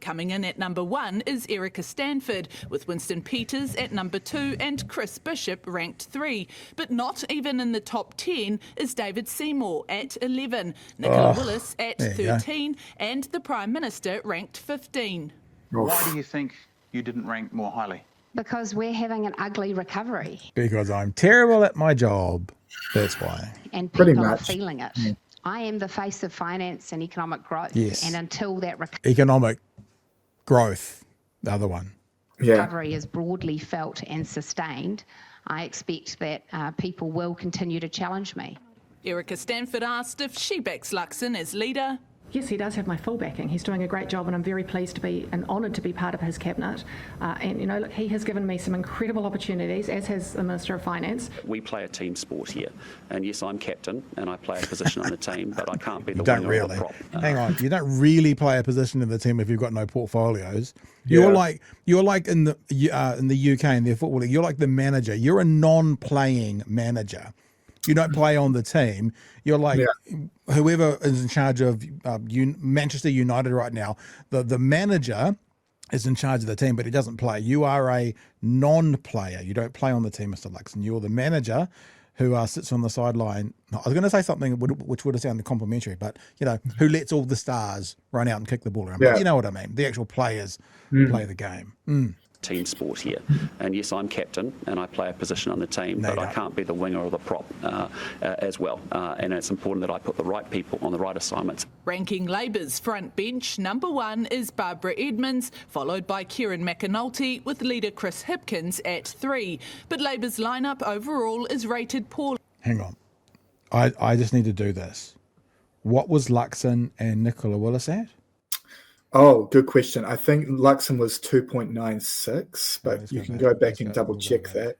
Coming in at number 1 is Erica Stanford, with Winston Peters at number 2 and Chris Bishop ranked 3. But not even in the top 10 is David Seymour at 11, Nicola Willis at 13, and the Prime Minister ranked 15. Why do you think you didn't rank more highly? Because we're having an ugly recovery. Because I'm terrible at my job. That's why. And people are feeling it. Yeah. I am the face of finance and economic growth. Yes. And until that economic growth, the other one. Recovery is broadly felt and sustained, I expect that people will continue to challenge me. Erica Stanford asked if she backs Luxon as leader. Yes, he does have my full backing. He's doing a great job and I'm very pleased to be and honoured to be part of his cabinet. And, you know, look, he has given me some incredible opportunities, as has the Minister of Finance. We play a team sport here. And yes, I'm captain and I play a position on the team, but I can't be the winner really. Or the prop. Hang on, you don't really play a position in the team if you've got no portfolios. You're like in the UK in their football league, you're like the manager. You're a non-playing manager. You don't play on the team. You're like whoever is in charge of Manchester United right now. The manager is in charge of the team, but he doesn't play. You are a non-player. You don't play on the team, Mr. Luxon. You're the manager who sits on the sideline. I was going to say something which would have sounded complimentary, but, you know, who lets all the stars run out and kick the ball around. But you know what I mean. The actual players play the game. Team sport here. And yes, I'm captain and I play a position on the team, but I can't be the winger or the prop as well. And it's important that I put the right people on the right assignments. Ranking Labour's front bench, number 1 is Barbara Edmonds, followed by Kieran McAnulty, with leader Chris Hipkins at 3. But Labour's lineup overall is rated poorly. Hang on. I just need to do this. What was Luxon and Nicola Willis at? Oh, good question. I think Luxon was 2.96, but you can go back and double check that.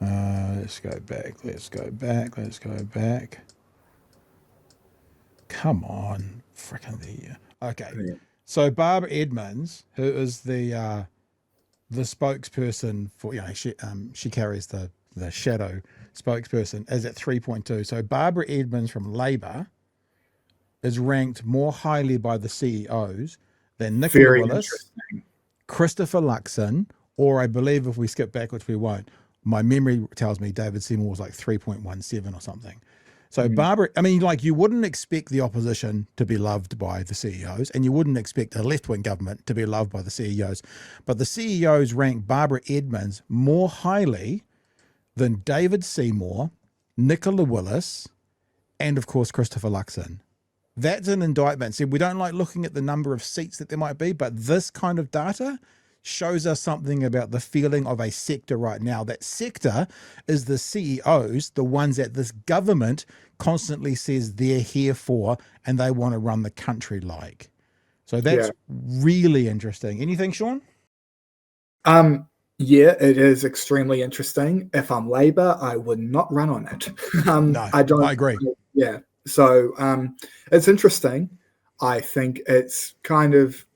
Let's go back. Come on. Freaking okay. Yeah. So Barb Edmonds, who is the spokesperson for, you know, she carries the shadow spokesperson, is at 3.2. So Barbara Edmonds from Labour is ranked more highly by the CEOs than Nicola Willis, Christopher Luxon, or I believe if we skip back, which we won't, my memory tells me David Seymour was like 3.17 or something. So Barbara, I mean, like, you wouldn't expect the opposition to be loved by the CEOs, and you wouldn't expect a left-wing government to be loved by the CEOs, but the CEOs rank Barbara Edmonds more highly than David Seymour, Nicola Willis, and of course Christopher Luxon. That's an indictment. See, we don't like looking at the number of seats that there might be, but this kind of data shows us something about the feeling of a sector right now. That sector is the CEOs, the ones that this government constantly says they're here for and they want to run the country like. So that's really interesting. Anything, Sean? Yeah, it is extremely interesting. If I'm Labour, I would not run on it. No, I agree. Yeah. So it's interesting. I think it's kind of,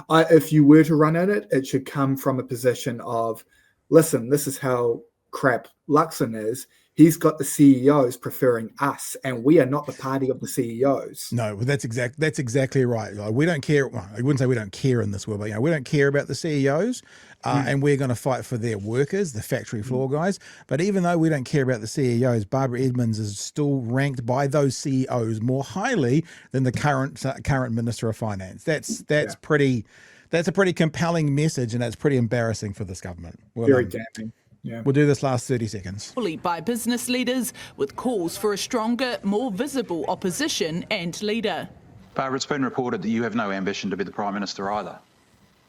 if you were to run at it, it should come from a position of, listen, this is how crap Luxon is. He's got the CEOs preferring us, and we are not the party of the CEOs. No, that's exactly right. Like, we don't care. Well, I wouldn't say we don't care in this world, but, you know, we don't care about the CEOs, and we're going to fight for their workers, the factory floor guys. But even though we don't care about the CEOs, Barbara Edmonds is still ranked by those CEOs more highly than the current Minister of Finance. That's a pretty compelling message, and that's pretty embarrassing for this government. Very damning. Yeah. We'll do this last 30 seconds. Fully by business leaders, with calls for a stronger, more visible opposition and leader. Barbara, it's been reported that you have no ambition to be the Prime Minister either.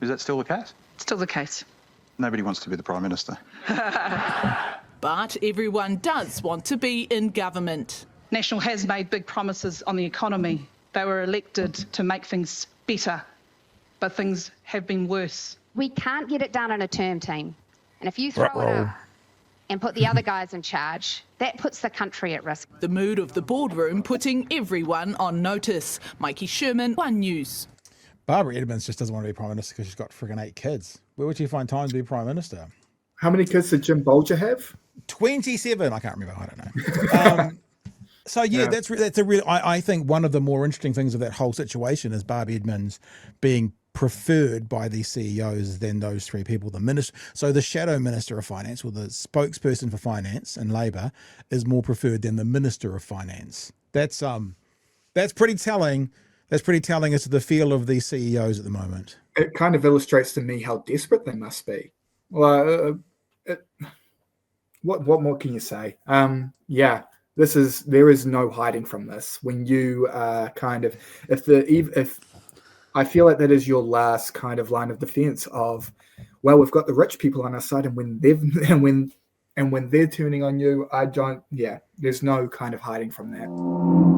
Is that still the case? Still the case. Nobody wants to be the Prime Minister. But everyone does want to be in government. National has made big promises on the economy. They were elected to make things better, but things have been worse. We can't get it done in a term, team. And if you throw it up and put the other guys in charge, that puts the country at risk. The mood of the boardroom putting everyone on notice. Mikey Sherman, One News. Barbara Edmonds just doesn't want to be Prime Minister because she's got friggin' 8 kids. Where would she find time to be Prime Minister? How many kids did Jim Bolger have? 27. I can't remember. I don't know. So yeah, that's a real. I think one of the more interesting things of that whole situation is Barb Edmonds being preferred by these CEOs than those three people. So the shadow Minister of Finance, or the spokesperson for finance and Labour, is more preferred than the Minister of Finance. That's pretty telling. That's pretty telling as to the feel of these CEOs at the moment. It kind of illustrates to me how desperate they must be. Well, what more can you say? Yeah, there is no hiding from this. When you if I feel like that is your last kind of line of defense of, well, we've got the rich people on our side, and when they're turning on you, there's no kind of hiding from that.